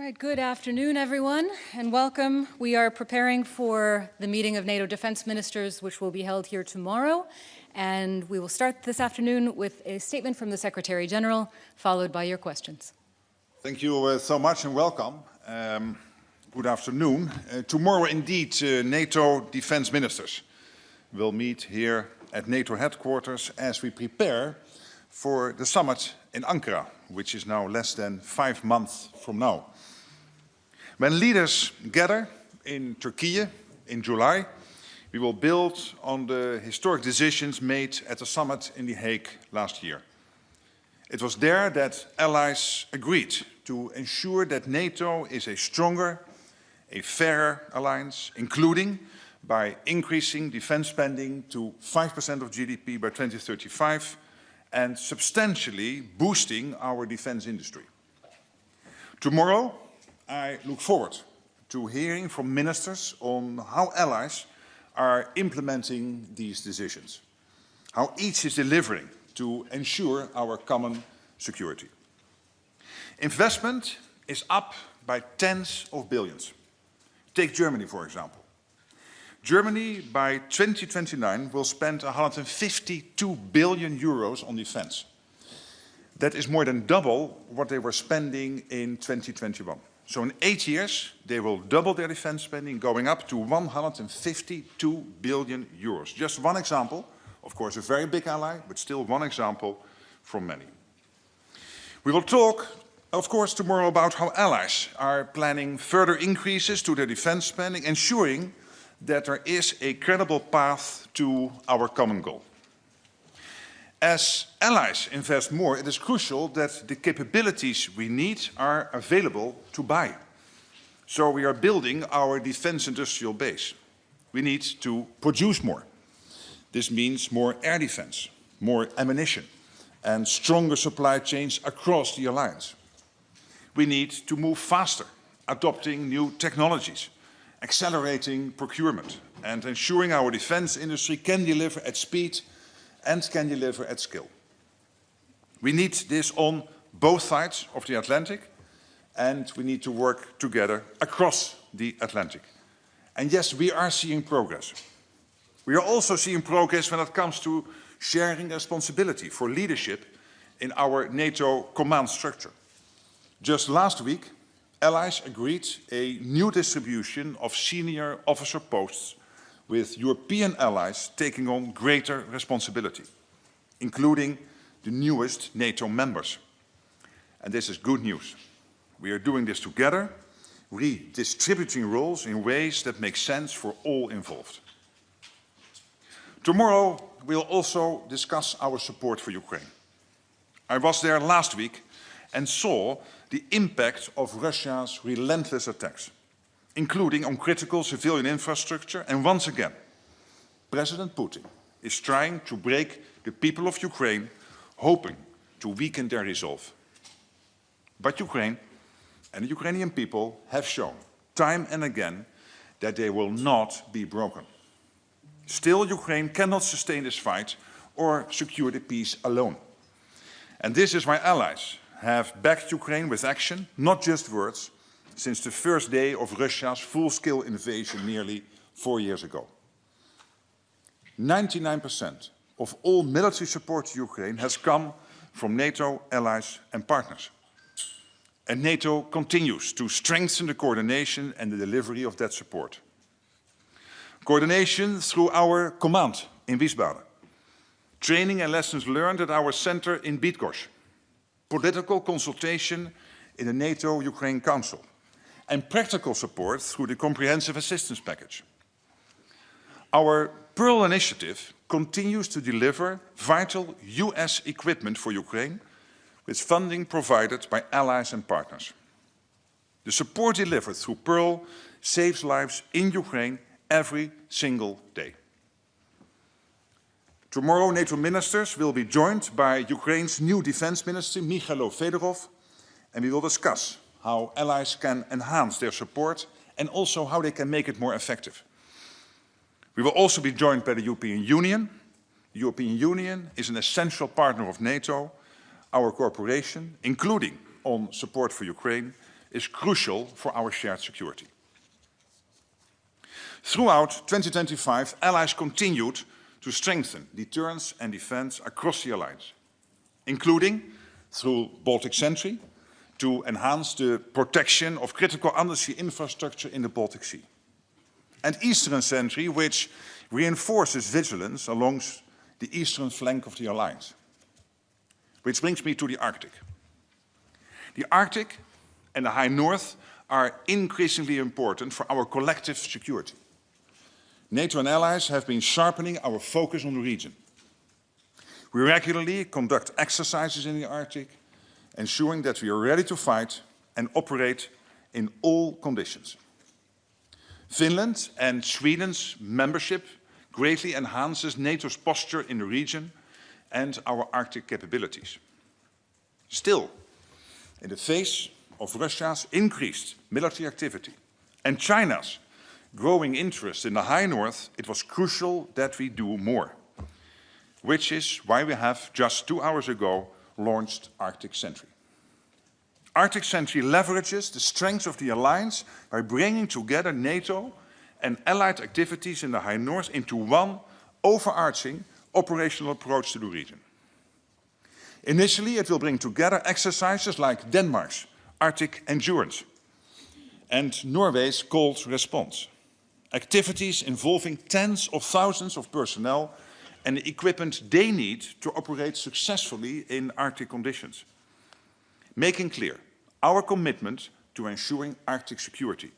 right, good afternoon, everyone, and welcome. We are preparing for the meeting of NATO defense ministers, which will be held here tomorrow. And we will start this afternoon with a statement from the Secretary-General, followed by your questions. Thank you so much and welcome. Good afternoon. Tomorrow, indeed, NATO defense ministers will meet here at NATO headquarters as we prepare for the summit in Ankara, which is now less than 5 months from now. When leaders gather in Turkey in July, we will build on the historic decisions made at the summit in The Hague last year. It was there that allies agreed to ensure that NATO is a stronger, a fairer alliance, including by increasing defense spending to 5% of GDP by 2035 and substantially boosting our defense industry. Tomorrow, I look forward to hearing from ministers on how allies are implementing these decisions, how each is delivering to ensure our common security. Investment is up by tens of billions. Take Germany, for example. Germany, by 2029, will spend 152 billion euros on defense. That is more than double what they were spending in 2021. So in 8 years, they will double their defense spending, going up to 152 billion euros. Just one example, of course a very big ally, but still one example from many. We will talk, of course, tomorrow about how allies are planning further increases to their defense spending, ensuring that there is a credible path to our common goal. As allies invest more, it is crucial that the capabilities we need are available to buy. So we are building our defense industrial base. We need to produce more. This means more air defense, more ammunition, and stronger supply chains across the alliance. We need to move faster, adopting new technologies, accelerating procurement, and ensuring our defense industry can deliver at speed and can deliver at scale. We need this on both sides of the Atlantic, and we need to work together across the Atlantic. And yes, we are seeing progress. We are also seeing progress when it comes to sharing responsibility for leadership in our NATO command structure. Just last week, allies agreed a new distribution of senior officer posts, with European allies taking on greater responsibility, including the newest NATO members. And this is good news. We are doing this together, redistributing roles in ways that make sense for all involved. Tomorrow, we'll also discuss our support for Ukraine. I was there last week and saw the impact of Russia's relentless attacks, including on critical civilian infrastructure. And once again, President Putin is trying to break the people of Ukraine, hoping to weaken their resolve. But Ukraine and the Ukrainian people have shown time and again that they will not be broken. Still, Ukraine cannot sustain this fight or secure the peace alone. And this is why allies have backed Ukraine with action, not just words, since the first day of Russia's full-scale invasion nearly 4 years ago. 99% of all military support to Ukraine has come from NATO allies and partners. And NATO continues to strengthen the coordination and the delivery of that support. Coordination through our command in Wiesbaden, training and lessons learned at our center in Bydgoszcz, political consultation in the NATO-Ukraine Council, and practical support through the Comprehensive Assistance Package. Our Pearl initiative continues to deliver vital US equipment for Ukraine, with funding provided by allies and partners. The support delivered through Pearl saves lives in Ukraine every single day. Tomorrow, NATO ministers will be joined by Ukraine's new defense minister, Mikhailo Fedorov, and we will discuss how allies can enhance their support and also how they can make it more effective. We will also be joined by the European Union. The European Union is an essential partner of NATO. Our cooperation, including on support for Ukraine, is crucial for our shared security. Throughout 2025, allies continued to strengthen deterrence and defense across the alliance, including through Baltic Sentry to enhance the protection of critical undersea infrastructure in the Baltic Sea, and Eastern Sentry, which reinforces vigilance along the eastern flank of the alliance. Which brings me to the Arctic. The Arctic and the High North are increasingly important for our collective security. NATO and allies have been sharpening our focus on the region. We regularly conduct exercises in the Arctic, ensuring that we are ready to fight and operate in all conditions. Finland and Sweden's membership greatly enhances NATO's posture in the region and our Arctic capabilities. Still, in the face of Russia's increased military activity and China's growing interest in the High North, it was crucial that we do more, which is why we have just 2 hours ago launched Arctic Sentry. Arctic Sentry leverages the strengths of the alliance by bringing together NATO and allied activities in the High North into one overarching operational approach to the region. Initially, it will bring together exercises like Denmark's Arctic Endurance and Norway's Cold Response, activities involving tens of thousands of personnel and the equipment they need to operate successfully in Arctic conditions, making clear our commitment to ensuring Arctic security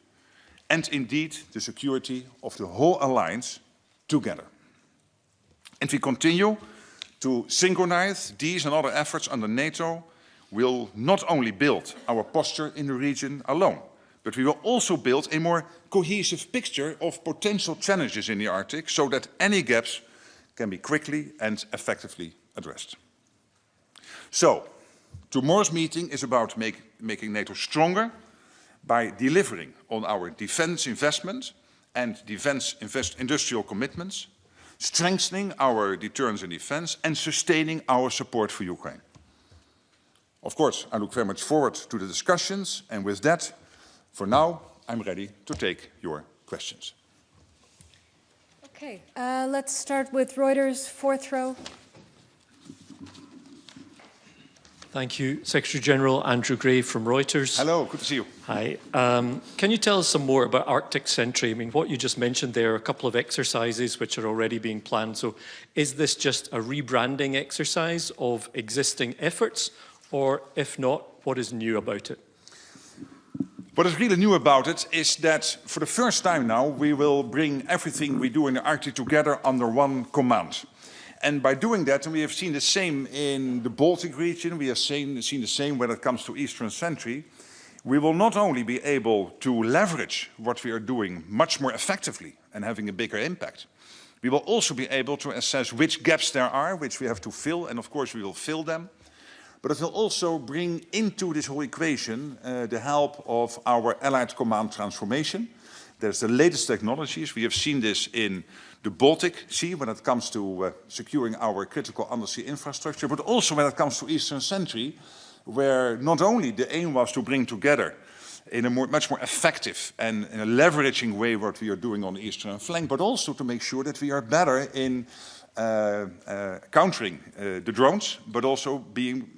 and indeed the security of the whole alliance together. And we continue to synchronize these and other efforts under NATO. Will not only build our posture in the region alone, but we will also build a more cohesive picture of potential challenges in the Arctic so that any gaps can be quickly and effectively addressed. So, tomorrow's meeting is about making NATO stronger by delivering on our defense investment and defense industrial commitments, strengthening our deterrence and defense, and sustaining our support for Ukraine. Of course, I look very much forward to the discussions, and with that, for now, I'm ready to take your questions. Okay, let's start with Reuters, fourth row. Thank you. Secretary-General Andrew Gray from Reuters. Hello, good to see you. Hi. Can you tell us some more about Arctic Sentry? I mean, what you just mentioned there are a couple of exercises which are already being planned. So is this just a rebranding exercise of existing efforts? Or if not, what is new about it? What is really new about it is that for the first time now, we will bring everything we do in the Arctic together under one command. And by doing that, and we have seen the same in the Baltic region, we have seen the same when it comes to Eastern Sentry, we will not only be able to leverage what we are doing much more effectively and having a bigger impact, we will also be able to assess which gaps there are, which we have to fill, and of course we will fill them. But it will also bring into this whole equation the help of our Allied Command transformation. There's the latest technologies. We have seen this in the Baltic Sea when it comes to securing our critical undersea infrastructure, but also when it comes to Eastern Sentry, where not only the aim was to bring together in a much more effective and in a leveraging way what we are doing on the eastern flank, but also to make sure that we are better in countering the drones, but also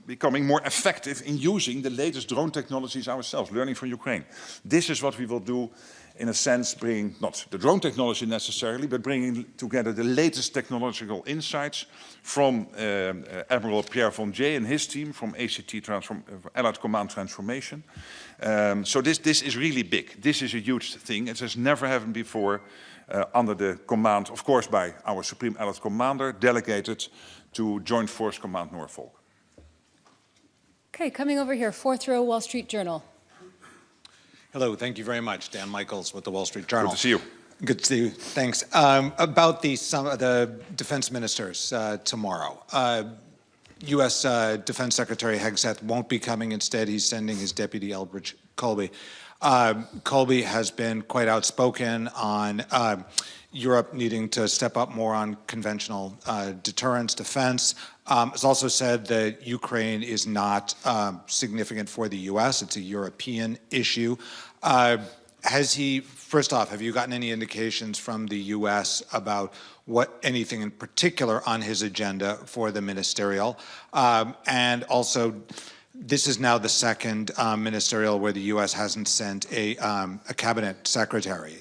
becoming more effective in using the latest drone technologies ourselves, learning from Ukraine. This is what we will do, in a sense, bringing not the drone technology necessarily, but bringing together the latest technological insights from Admiral Pierre von Jay and his team from ACT Allied Command Transformation. So this is really big. This is a huge thing. It has never happened before. Under the command, of course, by our Supreme Allied Commander, delegated to Joint Force Command Norfolk. Okay, coming over here, fourth row, Wall Street Journal. Hello, thank you very much. Dan Michaels with the Wall Street Journal. Good to see you. Good to see you, thanks. About the defense ministers tomorrow. U.S. Defense Secretary Hegseth won't be coming. Instead, he's sending his deputy, Elbridge Colby. Colby has been quite outspoken on Europe needing to step up more on conventional deterrence, defense. Has also said that Ukraine is not significant for the U.S. It's a European issue. First off, have you gotten any indications from the U.S. about anything in particular on his agenda for the ministerial? And also, this is now the second ministerial where the U.S. hasn't sent a cabinet secretary.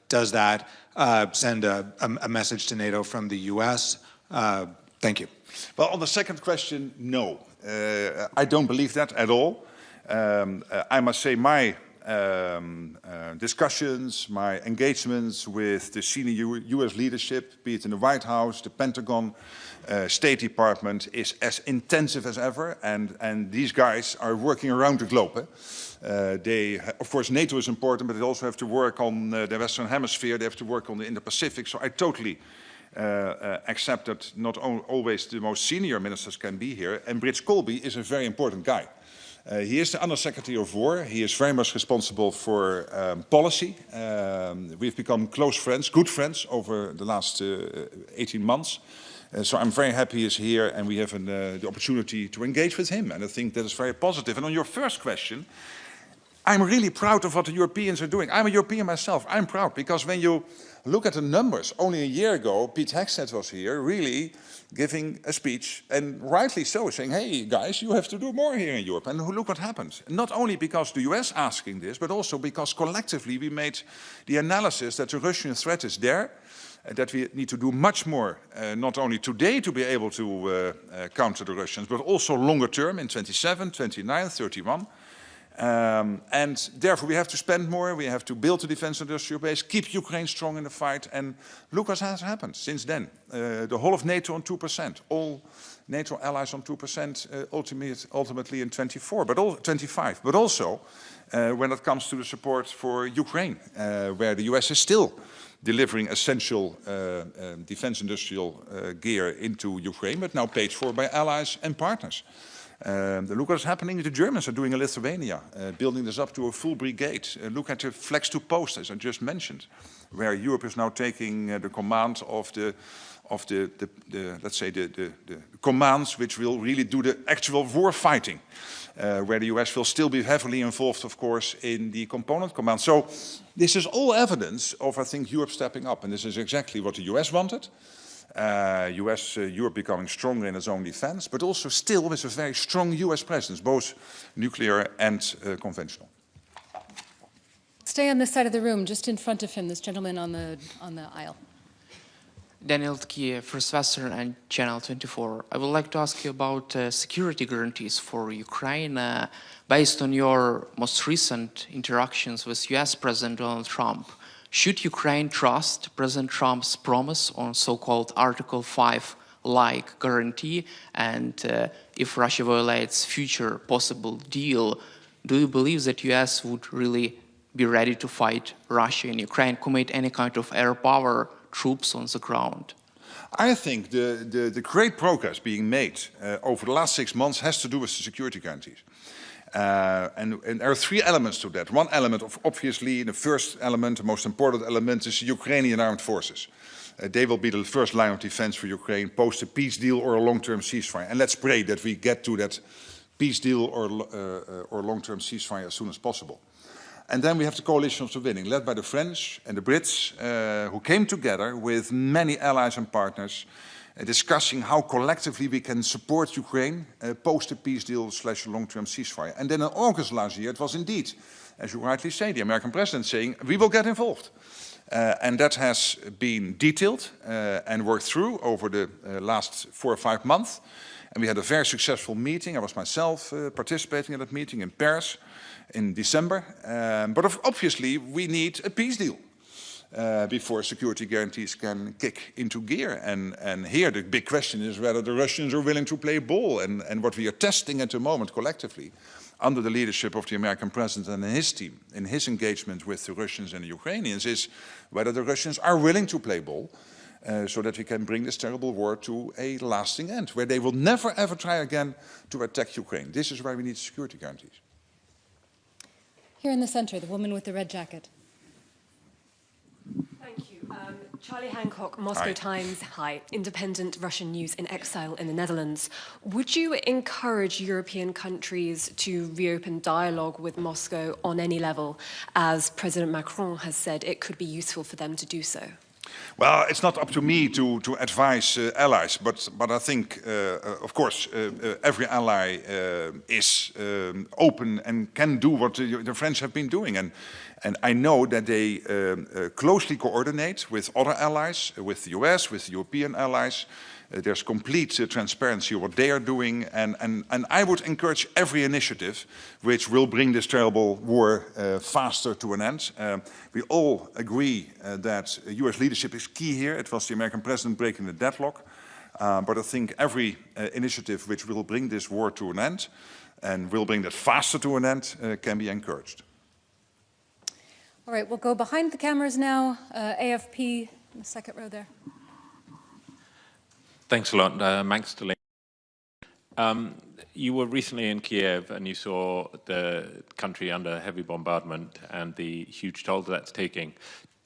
Does that send a message to NATO from the U.S.? Thank you. Well, on the second question, no. I don't believe that at all. I must say my discussions, my engagements with the senior U.S. leadership, be it in the White House, the Pentagon, State Department, is as intensive as ever, and these guys are working around the globe. Of course, NATO is important, but they also have to work on the Western Hemisphere. They have to work on the Indo-Pacific. So I totally accept that not always the most senior ministers can be here. And Brits Colby is a very important guy. He is the Under Secretary of War. He is very much responsible for policy. We've become close friends, good friends, over the last 18 months. So I'm very happy he's here, and we have the opportunity to engage with him. And I think that is very positive. And on your first question, I'm really proud of what the Europeans are doing. I'm a European myself. I'm proud because when you look at the numbers, only a year ago, Pete Hegseth was here really giving a speech, and rightly so, saying, hey, guys, you have to do more here in Europe. And look what happened. Not only because the US asking this, but also because collectively we made the analysis that the Russian threat is there, that we need to do much more, not only today to be able to counter the Russians, but also longer term in 27, 29, 31. And therefore we have to spend more, we have to build a defense industrial base, keep Ukraine strong in the fight, and look what has happened since then. The whole of NATO on 2%, all NATO allies on 2% ultimately in 25, but also when it comes to the support for Ukraine, where the US is still delivering essential defense industrial gear into Ukraine, but now paid for by allies and partners. Look what's happening. The Germans are doing in Lithuania, building this up to a full brigade. Look at the flex to post, as I just mentioned, where Europe is now taking the command of let's say the commands which will really do the actual war fighting, where the US will still be heavily involved, of course, in the component command. So this is all evidence of, I think, Europe stepping up, and this is exactly what the US wanted. Europe becoming stronger in its own defense, but also still with a very strong US presence, both nuclear and conventional. Stay on this side of the room, just in front of him, this gentleman on the aisle. Daniel Tkiye, First Western and Channel 24. I would like to ask you about security guarantees for Ukraine. Based on your most recent interactions with US President Donald Trump, should Ukraine trust President Trump's promise on so-called Article 5-like guarantee? And if Russia violates future possible deal, do you believe that US would really be ready to fight Russia in Ukraine, commit any kind of air power troops on the ground? I think the great progress being made over the last 6 months has to do with the security guarantees. And there are 3 elements to that. One element, obviously, the first element, the most important element, is the Ukrainian armed forces. They will be the first line of defense for Ukraine post a peace deal or a long-term ceasefire. And let's pray that we get to that peace deal or long-term ceasefire as soon as possible. And then we have the coalition of the winning, led by the French and the Brits, who came together with many allies and partners, discussing how collectively we can support Ukraine post a peace deal / long-term ceasefire. And then in August last year, it was indeed, as you rightly say, the American president saying, we will get involved. And that has been detailed and worked through over the last 4 or 5 months. And we had a very successful meeting. I was myself participating in that meeting in Paris in December. But obviously, we need a peace deal before security guarantees can kick into gear. And here the big question is whether the Russians are willing to play ball. And what we are testing at the moment collectively, under the leadership of the American president and his team, in his engagement with the Russians and the Ukrainians, is whether the Russians are willing to play ball so that we can bring this terrible war to a lasting end, where they will never ever try again to attack Ukraine. This is why we need security guarantees. Here in the center, the woman with the red jacket. Thank you. Charlie Hancock, Moscow Hi. Times, hi, independent Russian news in exile in the Netherlands. Would you encourage European countries to reopen dialogue with Moscow on any level, as President Macron has said it could be useful for them to do so? Well, it's not up to me to advise allies, but I think, of course, every ally is open and can do what the French have been doing. And I know that they closely coordinate with other allies, with the US, with European allies. There's complete transparency of what they are doing. And I would encourage every initiative which will bring this terrible war faster to an end. We all agree that US leadership is key here. It was the American president breaking the deadlock. But I think every initiative which will bring this war to an end and will bring that faster to an end can be encouraged. All right, we'll go behind the cameras now. AFP, in the second row there. Thanks a lot, Max Delaney. You were recently in Kiev and you saw the country under heavy bombardment and the huge toll that's taking.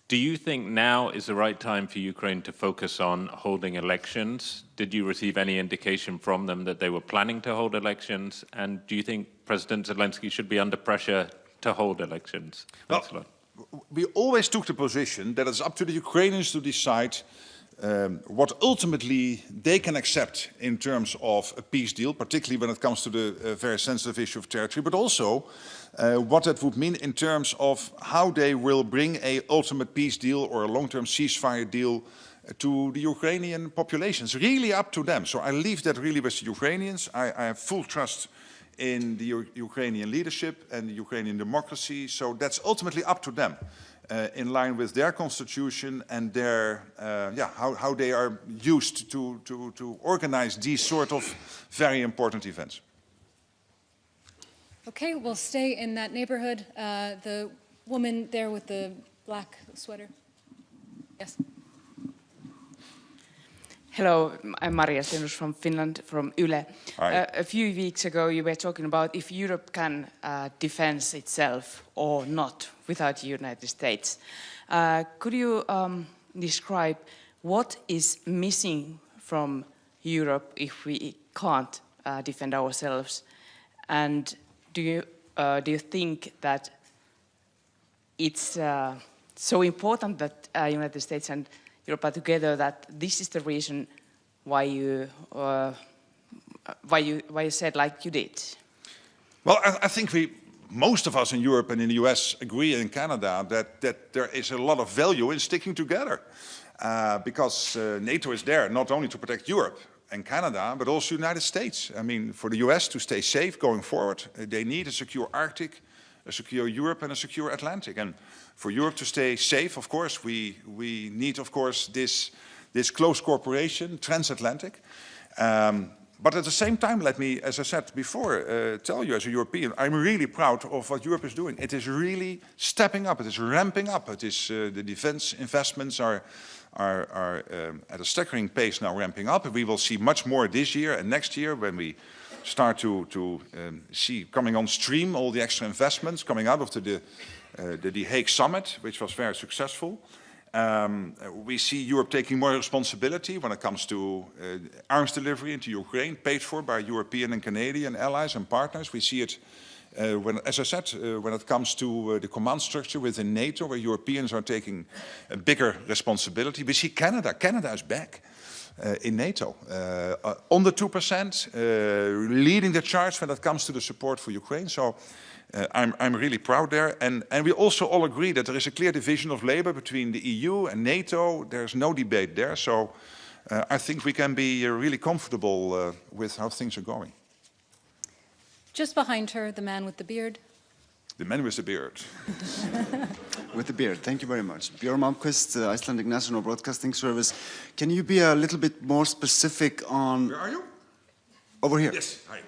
Do you think now is the right time for Ukraine to focus on holding elections? Did you receive any indication from them that they were planning to hold elections? And do you think President Zelensky should be under pressure to hold elections? Thanks a lot. We always took the position that it's up to the Ukrainians to decide what ultimately they can accept in terms of a peace deal, particularly when it comes to the very sensitive issue of territory, but also what that would mean in terms of how they will bring an ultimate peace deal or a long-term ceasefire deal to the Ukrainian population. It's really up to them. So I leave that really with the Ukrainians. I have full trust in the Ukrainian leadership and the Ukrainian democracy. So that's ultimately up to them. In line with their constitution and their, how they are used to organize these sort of very important events. Okay, we'll stay in that neighborhood. The woman there with the black sweater. Yes. Hello, I'm Maria Stenus from Finland, from Yle. A few weeks ago you were talking about if Europe can defend itself or not without the United States. Could you describe what is missing from Europe if we can't defend ourselves? And do you think that it's so important that United States and Europe are together that this is the reason why you said like you did? Well, I think most of us in Europe and in the US agree, in Canada, that there is a lot of value in sticking together. Because NATO is there not only to protect Europe and Canada, but also the United States. I mean, for the US to stay safe going forward, they need a secure Arctic, a secure Europe and a secure Atlantic. And for Europe to stay safe, of course, we need, of course, this close cooperation, transatlantic. But at the same time, let me, as I said before, tell you as a European, I'm really proud of what Europe is doing. It is really stepping up. It is ramping up. It is the defense investments are at a staggering pace now ramping up. We will see much more this year and next year when we start to see coming on stream all the extra investments coming out of the Hague summit, which was very successful. We see Europe taking more responsibility when it comes to arms delivery into Ukraine, paid for by European and Canadian allies and partners. We see it, as I said, when it comes to the command structure within NATO, where Europeans are taking a bigger responsibility. We see Canada. Canada is back in NATO, on the 2%, leading the charge when it comes to the support for Ukraine. So I'm really proud there. And we also all agree that there is a clear division of labor between the EU and NATO. There's no debate there. So I think we can be really comfortable with how things are going. Just behind her, the man with the beard. The man with the beard. With the beard, thank you very much. Björn Malmquist, Icelandic National Broadcasting Service. Can you be a little bit more specific on... Where are you? Over here. Yes, hi.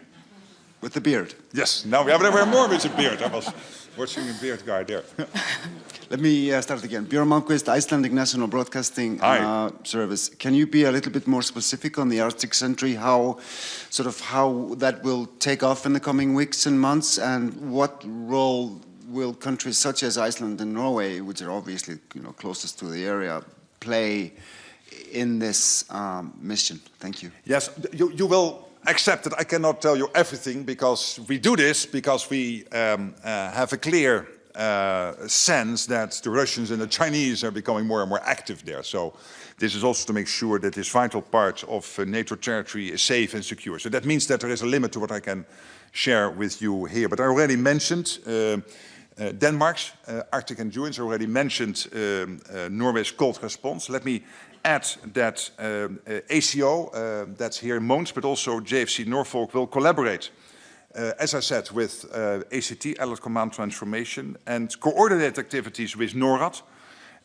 With the beard. Yes, now we have there were more with the beard. I was watching a beard guy there. Let me start again. Björn Malmquist, Icelandic National Broadcasting Service. Can you be a little bit more specific on the Arctic Century, how that will take off in the coming weeks and months, and what role will countries such as Iceland and Norway, which are obviously closest to the area, play in this mission? Thank you. Yes, you will accept that I cannot tell you everything, because we do this because we have a clear sense that the Russians and the Chinese are becoming more and more active there. So this is also to make sure that this vital part of NATO territory is safe and secure. So that means that there is a limit to what I can share with you here. But I already mentioned Denmark's Arctic Endurance. I already mentioned Norway's cold response. Let me add that ACO, that's here in Mons, but also JFC Norfolk will collaborate, as I said, with ACT, Allied Command Transformation, and coordinate activities with NORAD,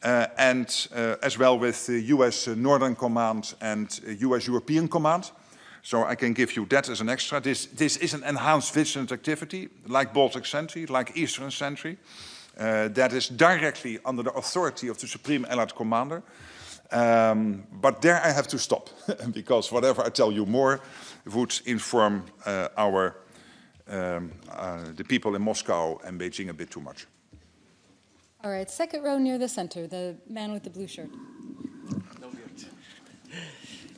and as well with the US Northern Command and US European Command. So I can give you that as an extra. This is an enhanced vigilant activity, like Baltic Sentry, like Eastern Sentry, that is directly under the authority of the Supreme Allied Commander. But there I have to stop, because whatever I tell you more would inform the people in Moscow and Beijing a bit too much. All right, second row near the center, the man with the blue shirt.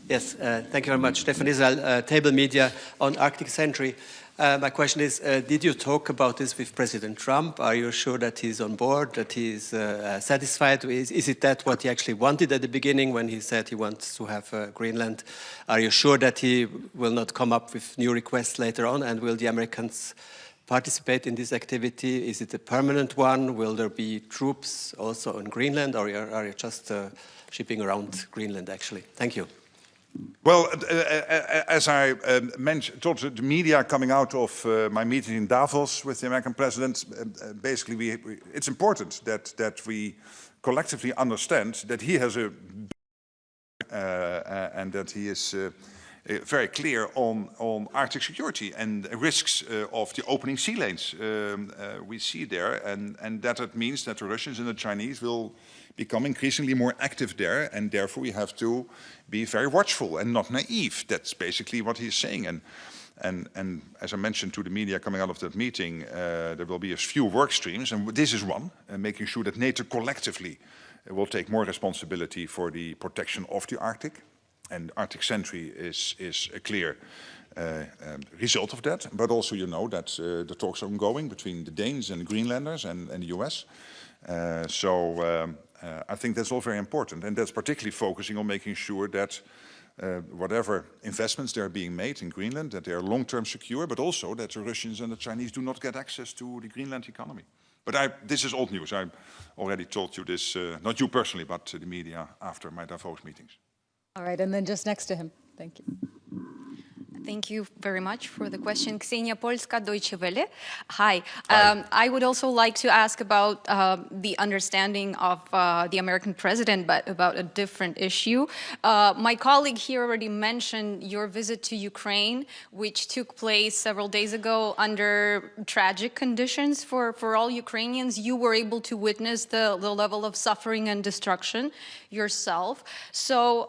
Yes, thank you very much. Stefan Israel, Table Media on Arctic Sentry. My question is, did you talk about this with President Trump? Are you sure that he's on board, that he's satisfied? Is it that what he actually wanted at the beginning when he said he wants to have Greenland? Are you sure that he will not come up with new requests later on? And will the Americans participate in this activity? Is it a permanent one? Will there be troops also on Greenland? Or are you just shipping around Greenland, actually? Thank you. Well, as I told the media coming out of my meeting in Davos with the American president, basically it's important that we collectively understand that he has and that he is very clear on Arctic security and risks of the opening sea lanes we see there, and that it means that the Russians and the Chinese will become increasingly more active there, and therefore we have to be very watchful and not naive. That's basically what he's saying. And as I mentioned to the media coming out of that meeting, there will be a few work streams, and this is one, making sure that NATO collectively will take more responsibility for the protection of the Arctic. And Arctic Sentry is a clear result of that. But also, you know, that the talks are ongoing between the Danes and the Greenlanders and the US. I think that's all very important, and that's particularly focusing on making sure that whatever investments there are being made in Greenland, that they are long-term secure, but also that the Russians and the Chinese do not get access to the Greenland economy. But this is old news. I already told you this, not you personally, but the media after my Davos meetings. All right, and then just next to him. Thank you. Thank you very much for the question. Ksenia Polska, Deutsche Welle. Hi. I would also like to ask about the understanding of the American president, but about a different issue. My colleague here already mentioned your visit to Ukraine, which took place several days ago under tragic conditions for all Ukrainians. You were able to witness the level of suffering and destruction yourself. So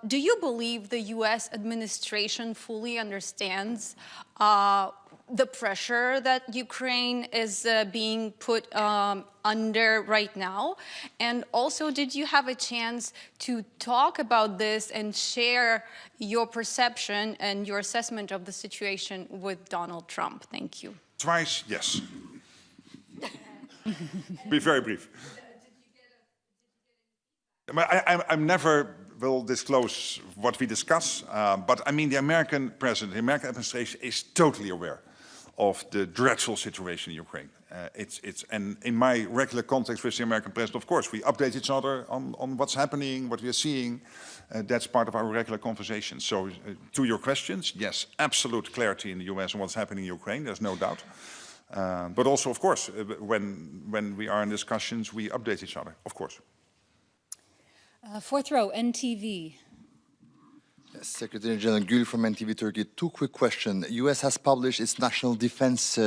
do you believe the US administration fully understands the pressure that Ukraine is being put under right now? And also, did you have a chance to talk about this and share your perception and your assessment of the situation with Donald Trump? Thank you. Twice, yes. Be very brief. I'm never will disclose what we discuss, but I mean the American president, the American administration is totally aware of the dreadful situation in Ukraine. And in my regular context with the American president, of course, we update each other on what's happening, what we are seeing. That's part of our regular conversation. So to your questions, yes, absolute clarity in the US on what's happening in Ukraine, there's no doubt. But also, of course, when we are in discussions, we update each other, of course. Fourth row, NTV. Yes, Secretary-General Gül from NTV Turkey. Two quick questions. US has published its national defense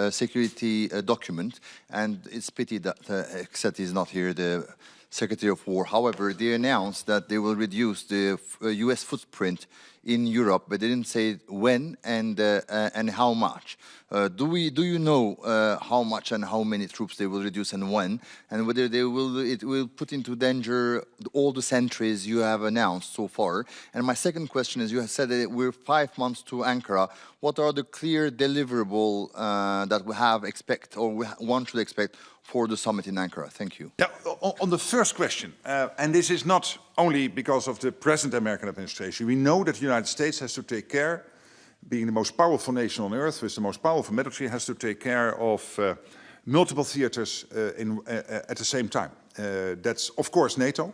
security document, and it's pity that Exet is not here, the Secretary of War. However, they announced that they will reduce the US footprint in Europe, but they didn't say when and how much. Do you know how much and how many troops they will reduce and when, and whether it will put into danger all the sentries you have announced so far? And my second question is, you have said that we're 5 months to Ankara. What are the clear deliverable that one should expect for the summit in Ankara? Thank you. Yeah, on the first question, and this is not only because of the present American administration, we know that the United States has to take care, being the most powerful nation on earth with the most powerful military, has to take care of multiple theaters at the same time. That's of course NATO,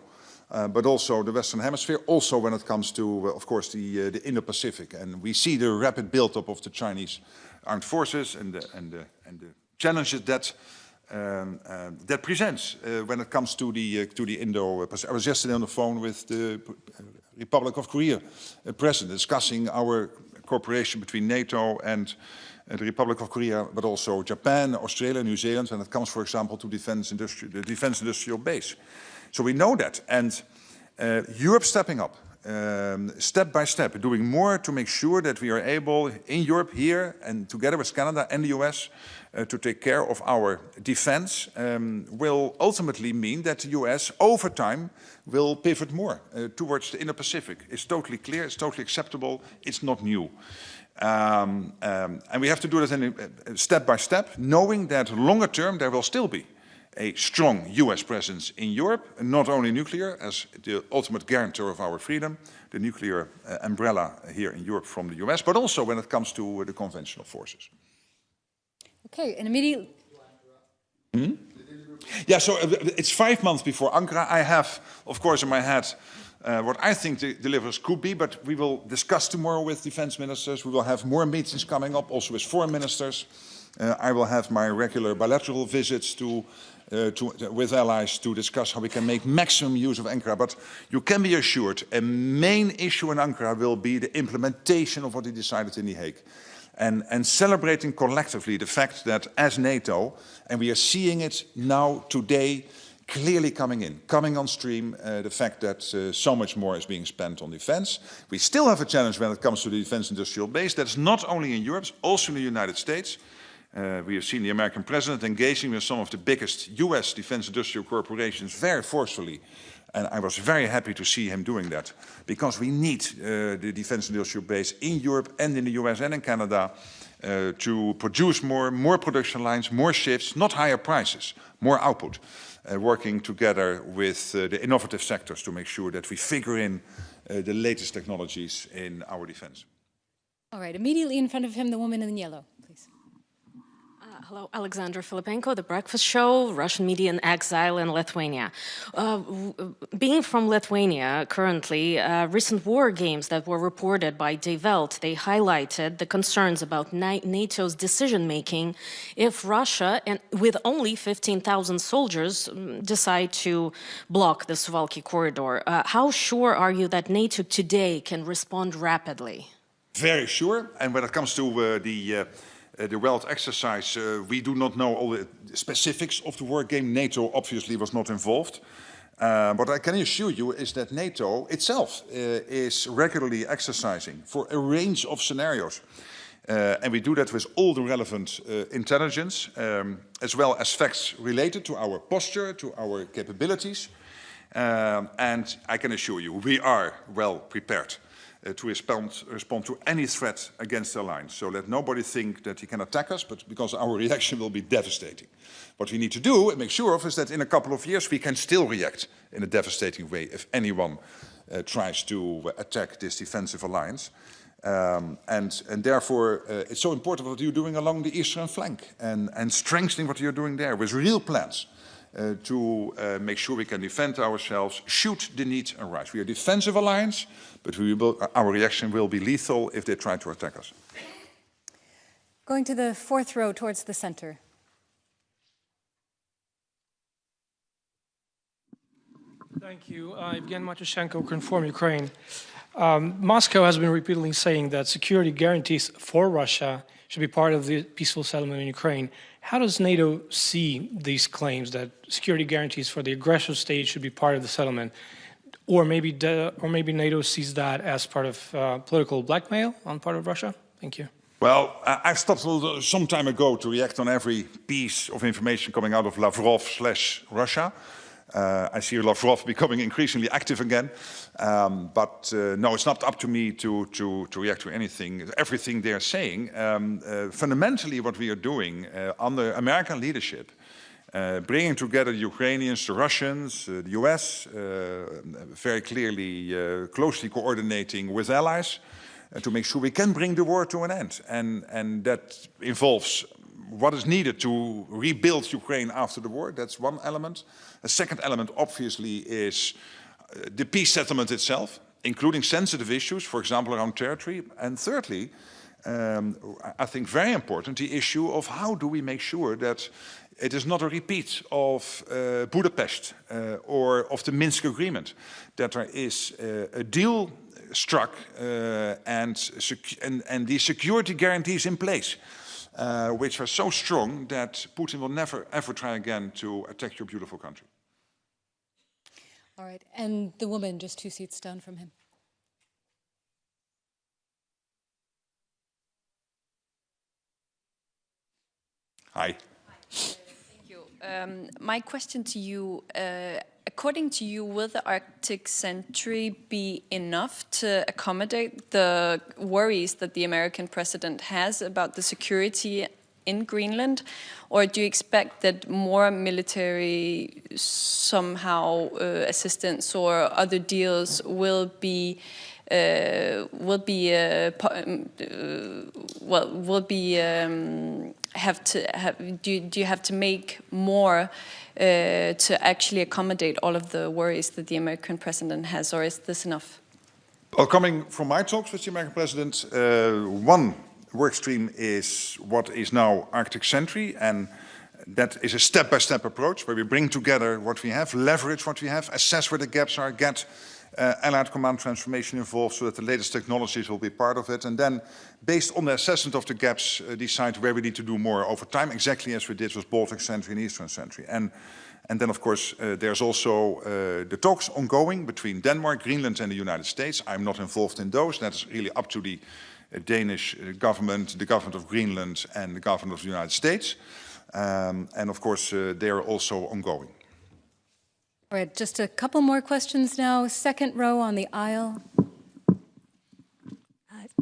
but also the Western Hemisphere, also when it comes to, of course, the Indo-Pacific. And we see the rapid build-up of the Chinese armed forces and the challenges that that presents when it comes to the Indo-Pacific. I was yesterday on the phone with the Republic of Korea president discussing our cooperation between NATO and the Republic of Korea, but also Japan, Australia, New Zealand, when it comes, for example, to the defense industrial base. So we know that, and Europe stepping up, step by step, doing more to make sure that we are able, in Europe here, and together with Canada and the US, to take care of our defense, will ultimately mean that the US, over time, will pivot more towards the Indo-Pacific. It's totally clear, it's totally acceptable, it's not new. And we have to do that step by step, knowing that longer term there will still be a strong US presence in Europe, and not only nuclear as the ultimate guarantor of our freedom, the nuclear umbrella here in Europe from the US, but also when it comes to the conventional forces. Okay, and immediately... Yeah, so it's 5 months before Ankara. I have, of course, in my head what I think the deliverables could be, but we will discuss tomorrow with defense ministers. We will have more meetings coming up, also with foreign ministers. I will have my regular bilateral visits with allies to discuss how we can make maximum use of Ankara. But you can be assured a main issue in Ankara will be the implementation of what he decided in The Hague. And celebrating collectively the fact that as NATO, and we are seeing it now today, clearly coming on stream, the fact that so much more is being spent on defense. We still have a challenge when it comes to the defense industrial base. That's not only in Europe, also in the United States. We have seen the American president engaging with some of the biggest US defense industrial corporations very forcefully. And I was very happy to see him doing that, because we need the defense industrial base in Europe and in the US and in Canada to produce more production lines, more ships, not higher prices, more output, working together with the innovative sectors to make sure that we figure in the latest technologies in our defense. All right, immediately in front of him, the woman in yellow. Hello, Alexandra Filipenko, The Breakfast Show, Russian media in exile in Lithuania. Being from Lithuania currently, recent war games that were reported by Die Welt, they highlighted the concerns about NATO's decision-making if Russia, and with only 15,000 soldiers, decide to block the Suwalki corridor. How sure are you that NATO today can respond rapidly? Very sure, and when it comes to the Welt exercise, we do not know all the specifics of the war game. NATO obviously was not involved. What I can assure you is that NATO itself is regularly exercising for a range of scenarios. And we do that with all the relevant intelligence, as well as facts related to our posture, to our capabilities. And I can assure you, we are well prepared to respond to any threat against the alliance. So let nobody think that he can attack us, but because our reaction will be devastating. What we need to do and make sure of is that in a couple of years we can still react in a devastating way if anyone tries to attack this defensive alliance. And therefore it's so important what you're doing along the eastern flank and strengthening what you're doing there with real plans. To make sure we can defend ourselves should the need arise. We are a defensive alliance, but our reaction will be lethal if they try to attack us. Going to the fourth row towards the center. Thank you. Evgen Matushenko from Ukraine. Moscow has been repeatedly saying that security guarantees for Russia should be part of the peaceful settlement in Ukraine. How does NATO see these claims that security guarantees for the aggressive state should be part of the settlement? Or maybe NATO sees that as part of political blackmail on part of Russia? Thank you. Well, I stopped some time ago to react on every piece of information coming out of Lavrov/Russia. I see Lavrov becoming increasingly active again. But no, it's not up to me to react to everything they're saying. Fundamentally, what we are doing under American leadership, bringing together the Ukrainians, the Russians, the US, very clearly closely coordinating with allies to make sure we can bring the war to an end. And that involves what is needed to rebuild Ukraine after the war. That's one element. A second element, obviously, is the peace settlement itself, including sensitive issues, for example, around territory. And thirdly, I think very important, the issue of how do we make sure that it is not a repeat of Budapest or of the Minsk agreement, that there is a deal struck and the security guarantees in place, which are so strong that Putin will never, ever try again to attack your beautiful country. All right, and the woman just 2 seats down from him. Hi. Thank you. My question to you, according to you, will the Arctic Century be enough to accommodate the worries that the American president has about the security in Greenland, or do you expect that more military assistance or other deals do you have to make more to actually accommodate all of the worries that the American president has, or is this enough? Well, coming from my talks with the American president, one work stream is what is now Arctic Century, and that is a step-by-step approach where we bring together what we have, leverage what we have, assess where the gaps are, get Allied Command transformation involved so that the latest technologies will be part of it, and then, based on the assessment of the gaps, decide where we need to do more over time, exactly as we did with Baltic Century and Eastern Century. And then, of course, there's also the talks ongoing between Denmark, Greenland, and the United States. I'm not involved in those. That is really up to the Danish government, the government of Greenland, and the government of the United States. And of course, they are also ongoing. All right, just a couple more questions now. Second row on the aisle.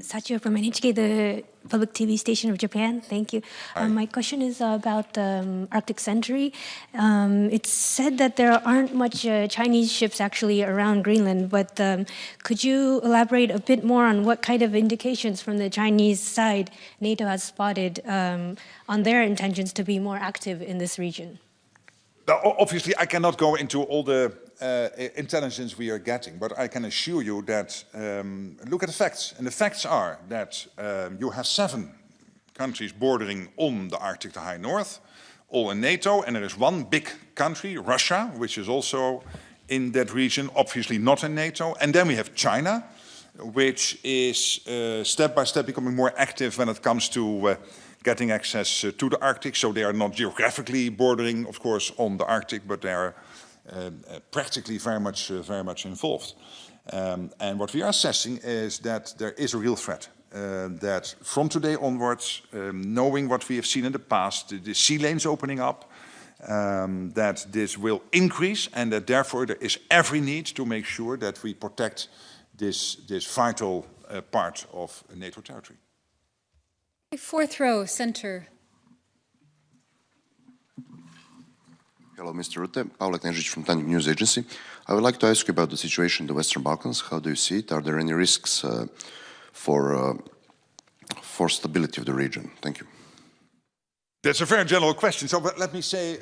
Sachio from NHK, the public TV station of Japan. Thank you. My question is about Arctic Century. It's said that there aren't much Chinese ships actually around Greenland, but could you elaborate a bit more on what kind of indications from the Chinese side NATO has spotted on their intentions to be more active in this region? Now, obviously, I cannot go into all the intelligence we are getting, but I can assure you that, look at the facts. And the facts are that you have 7 countries bordering on the Arctic, the high north, all in NATO, and there is one big country, Russia, which is also in that region, obviously not in NATO. And then we have China, which is step by step becoming more active when it comes to getting access to the Arctic. So they are not geographically bordering, of course, on the Arctic, but they are practically very much involved. And what we are assessing is that there is a real threat. That from today onwards, knowing what we have seen in the past, the sea lanes opening up, that this will increase, and that therefore there is every need to make sure that we protect this vital part of NATO territory. Fourth row, center. Hello, Mr. Rutte. Paula Knežić from Tanjug News Agency. I would like to ask you about the situation in the Western Balkans. How do you see it? Are there any risks for stability of the region? Thank you. That's a very general question. So let me say,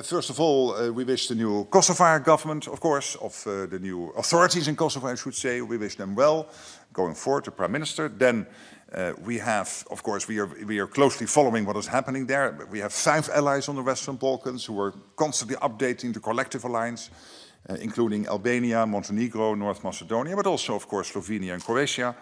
first of all, we wish the new Kosovar government, of course, of the new authorities in Kosovo, I should say, we wish them well going forward, the Prime Minister. Then we have, of course, we are closely following what is happening there. We have 5 allies on the Western Balkans who are constantly updating the collective alliance. including Albania, Montenegro, North Macedonia, but also, of course, Slovenia and Croatia.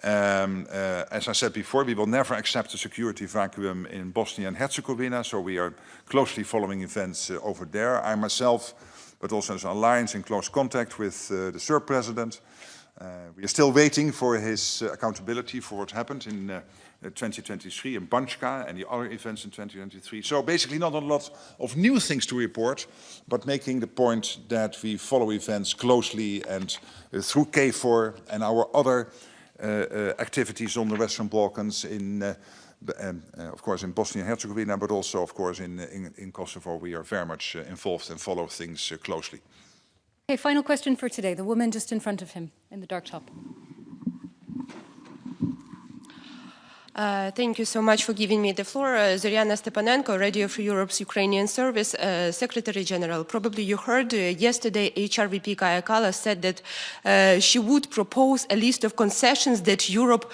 As I said before, we will never accept a security vacuum in Bosnia and Herzegovina, so we are closely following events over there. I myself, but also as an alliance, in close contact with the Serb president. We are still waiting for his accountability for what happened in 2023 in Banjka and the other events in 2023. So basically not a lot of new things to report, but making the point that we follow events closely and through KFOR and our other activities on the Western Balkans, of course in Bosnia and Herzegovina, but also of course in Kosovo, we are very much involved and follow things closely. Okay, final question for today. The woman just in front of him in the dark top. Thank you so much for giving me the floor. Zoriana Stepanenko, Radio Free Europe's Ukrainian Service, Secretary-General. Probably you heard yesterday HRVP Kaja Kallas said that she would propose a list of concessions that Europe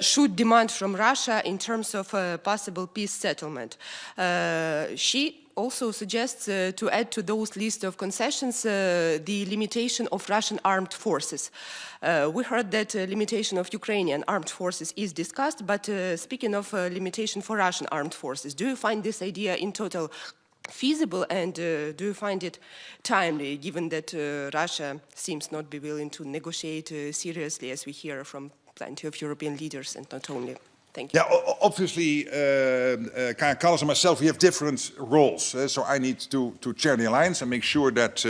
should demand from Russia in terms of possible peace settlement. She also suggests to add to those list of concessions the limitation of Russian armed forces. We heard that limitation of Ukrainian armed forces is discussed, but speaking of limitation for Russian armed forces, do you find this idea in total feasible, and do you find it timely, given that Russia seems not be willing to negotiate seriously, as we hear from plenty of European leaders, and not only? Thank you. Yeah, obviously, Kaja Kallas and myself, we have different roles. So I need to chair the alliance and make sure that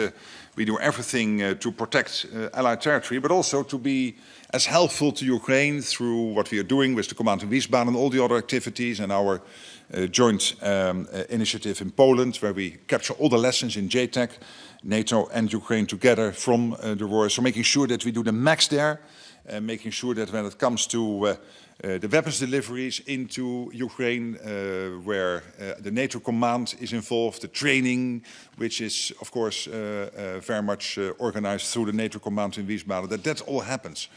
we do everything to protect allied territory, but also to be as helpful to Ukraine through what we are doing with the Command in Wiesbaden and all the other activities, and our joint initiative in Poland, where we capture all the lessons in JTAC, NATO and Ukraine together from the war. So making sure that we do the max there, making sure that when it comes to the weapons deliveries into Ukraine, where the NATO command is involved, the training, which is, of course, very much organized through the NATO command in Wiesbaden, that all happens.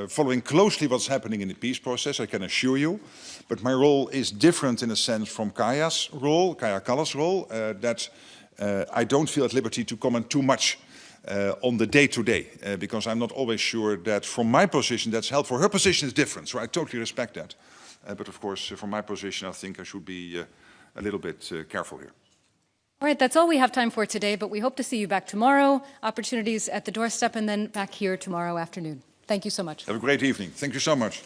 Following closely what's happening in the peace process, I can assure you, but my role is different in a sense from Kaja Kallas' role, that I don't feel at liberty to comment too much on the day-to-day, because I'm not always sure that from my position that's helpful. Her position is different, so I totally respect that. But of course, from my position, I think I should be a little bit careful here. All right, that's all we have time for today, but we hope to see you back tomorrow. Opportunities at the doorstep, and then back here tomorrow afternoon. Thank you so much. Have a great evening. Thank you so much.